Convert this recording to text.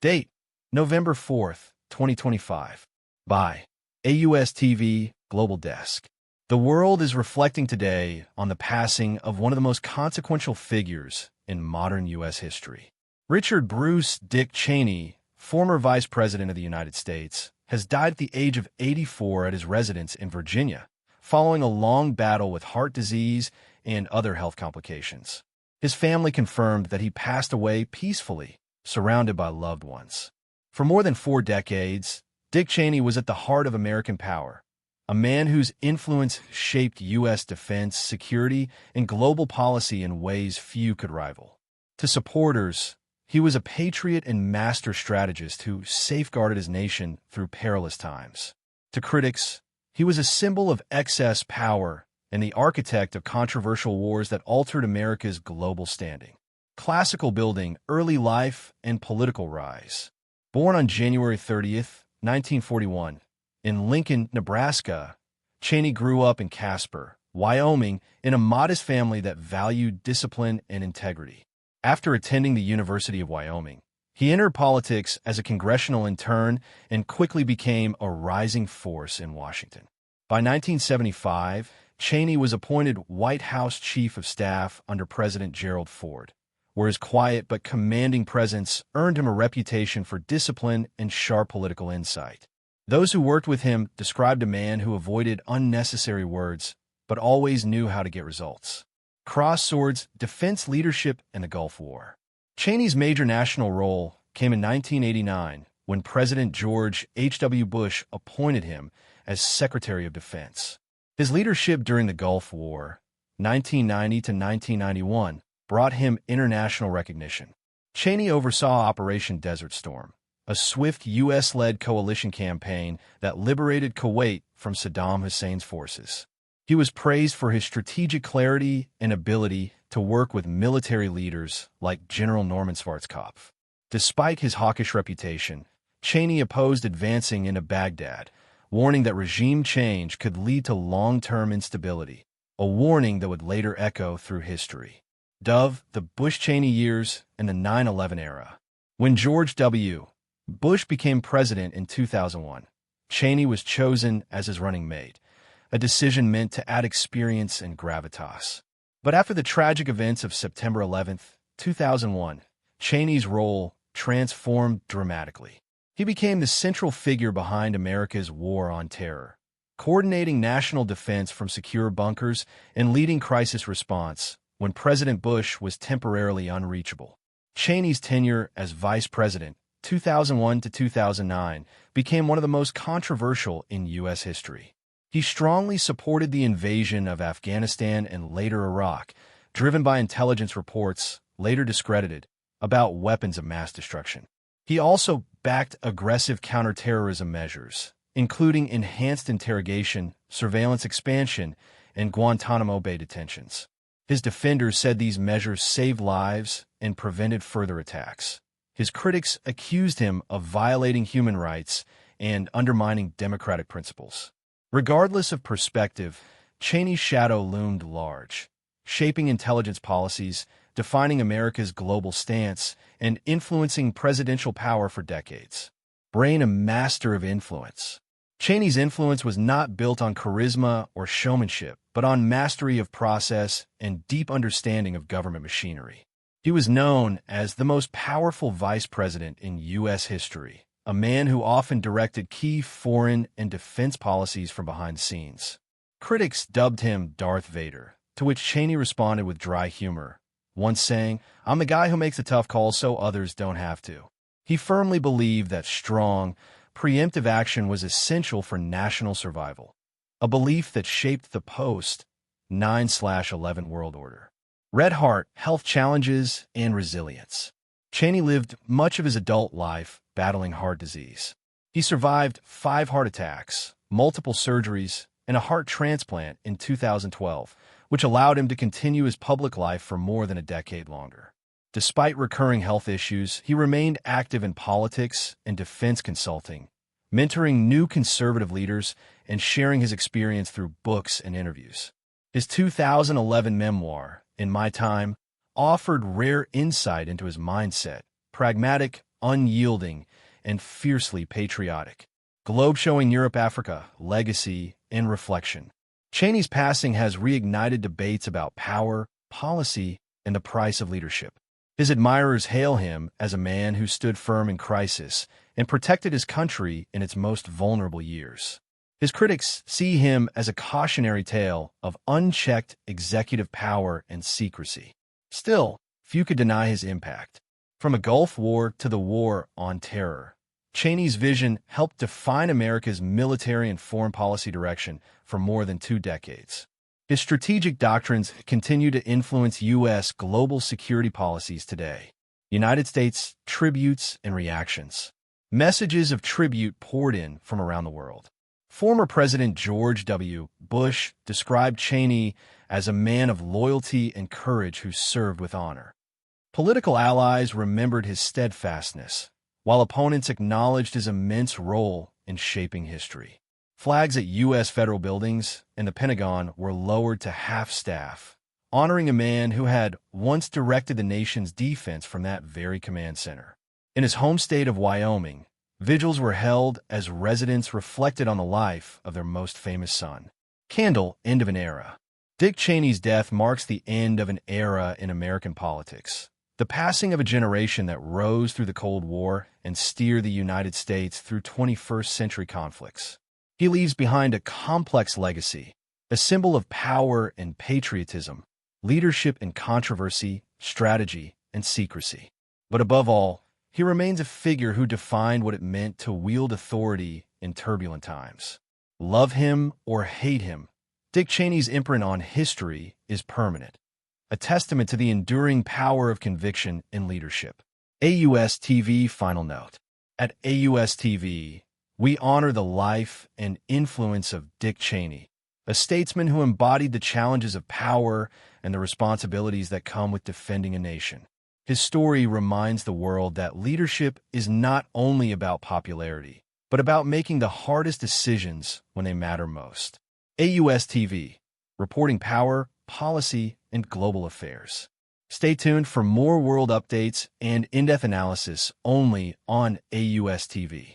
Date: November 4th, 2025. By AUS TV Global Desk. The world is reflecting today on the passing of one of the most consequential figures in modern U.S. history. Richard Bruce Dick Cheney, former Vice President of the United States, has died at the age of 84 at his residence in Virginia, following a long battle with heart disease and other health complications. His family confirmed that he passed away peacefully, surrounded by loved ones. For more than 4 decades, Dick Cheney was at the heart of American power, a man whose influence shaped U.S. defense, security, and global policy in ways few could rival. To supporters, he was a patriot and master strategist who safeguarded his nation through perilous times. To critics, he was a symbol of excess power and the architect of controversial wars that altered America's global standing. Classical building, early life, and political rise. Born on January 30th, 1941, in Lincoln, Nebraska, Cheney grew up in Casper, Wyoming, in a modest family that valued discipline and integrity. After attending the University of Wyoming, he entered politics as a congressional intern and quickly became a rising force in Washington. By 1975, Cheney was appointed White House Chief of Staff under President Gerald Ford, where his quiet but commanding presence earned him a reputation for discipline and sharp political insight. Those who worked with him described a man who avoided unnecessary words, but always knew how to get results. Cross swords, defense leadership, and the Gulf War. Cheney's major national role came in 1989 when President George H.W. Bush appointed him as Secretary of Defense. His leadership during the Gulf War, 1990 to 1991, brought him international recognition. Cheney oversaw Operation Desert Storm, a swift U.S.-led coalition campaign that liberated Kuwait from Saddam Hussein's forces. He was praised for his strategic clarity and ability to work with military leaders like General Norman Schwarzkopf. Despite his hawkish reputation, Cheney opposed advancing into Baghdad, warning that regime change could lead to long-term instability, a warning that would later echo through history. Dove, the Bush-Cheney years, and the 9/11 era. When George W. Bush became president in 2001, Cheney was chosen as his running mate, a decision meant to add experience and gravitas. But after the tragic events of September 11, 2001, Cheney's role transformed dramatically. He became the central figure behind America's war on terror, coordinating national defense from secure bunkers and leading crisis response when President Bush was temporarily unreachable. Cheney's tenure as vice president, 2001 to 2009, became one of the most controversial in U.S. history. He strongly supported the invasion of Afghanistan and later Iraq, driven by intelligence reports, later discredited, about weapons of mass destruction. He also backed aggressive counterterrorism measures, including enhanced interrogation, surveillance expansion, and Guantanamo Bay detentions. His defenders said these measures saved lives and prevented further attacks. His critics accused him of violating human rights and undermining democratic principles. Regardless of perspective, Cheney's shadow loomed large, shaping intelligence policies, defining America's global stance, and influencing presidential power for decades. Brain, a master of influence. Cheney's influence was not built on charisma or showmanship, but on mastery of process and deep understanding of government machinery. He was known as the most powerful vice president in U.S. history, a man who often directed key foreign and defense policies from behind the scenes. Critics dubbed him Darth Vader, to which Cheney responded with dry humor, once saying, "I'm the guy who makes the tough calls so others don't have to." He firmly believed that strong, preemptive action was essential for national survival, a belief that shaped the post-9/11 world order. Red heart, health challenges, and resilience. Cheney lived much of his adult life battling heart disease. He survived 5 heart attacks, multiple surgeries, and a heart transplant in 2012, which allowed him to continue his public life for more than a decade longer. Despite recurring health issues, he remained active in politics and defense consulting, mentoring new conservative leaders and sharing his experience through books and interviews. His 2011 memoir, In My Time, offered rare insight into his mindset, pragmatic unyielding, and fiercely patriotic. Globe showing Europe-Africa, legacy, and reflection. Cheney's passing has reignited debates about power, policy, and the price of leadership. His admirers hail him as a man who stood firm in crisis and protected his country in its most vulnerable years. His critics see him as a cautionary tale of unchecked executive power and secrecy. Still, few could deny his impact. From a Gulf War to the War on Terror, Cheney's vision helped define America's military and foreign policy direction for more than 2 decades. His strategic doctrines continue to influence U.S. global security policies today. United States tributes and reactions. Messages of tribute poured in from around the world. Former President George W. Bush described Cheney as a man of loyalty and courage who served with honor. Political allies remembered his steadfastness, while opponents acknowledged his immense role in shaping history. Flags at U.S. federal buildings and the Pentagon were lowered to half-staff, honoring a man who had once directed the nation's defense from that very command center. In his home state of Wyoming, vigils were held as residents reflected on the life of their most famous son. Candle, end of an era. Dick Cheney's death marks the end of an era in American politics, the passing of a generation that rose through the Cold War and steered the United States through 21st century conflicts. He leaves behind a complex legacy, a symbol of power and patriotism, leadership and controversy, strategy and secrecy. But above all, he remains a figure who defined what it meant to wield authority in turbulent times. Love him or hate him, Dick Cheney's imprint on history is permanent, a testament to the enduring power of conviction and leadership. AUS TV final note. At AUS TV, we honor the life and influence of Dick Cheney, a statesman who embodied the challenges of power and the responsibilities that come with defending a nation. His story reminds the world that leadership is not only about popularity, but about making the hardest decisions when they matter most. AUS TV, reporting power, policy, and global affairs. Stay tuned for more world updates and in-depth analysis only on AUS TV.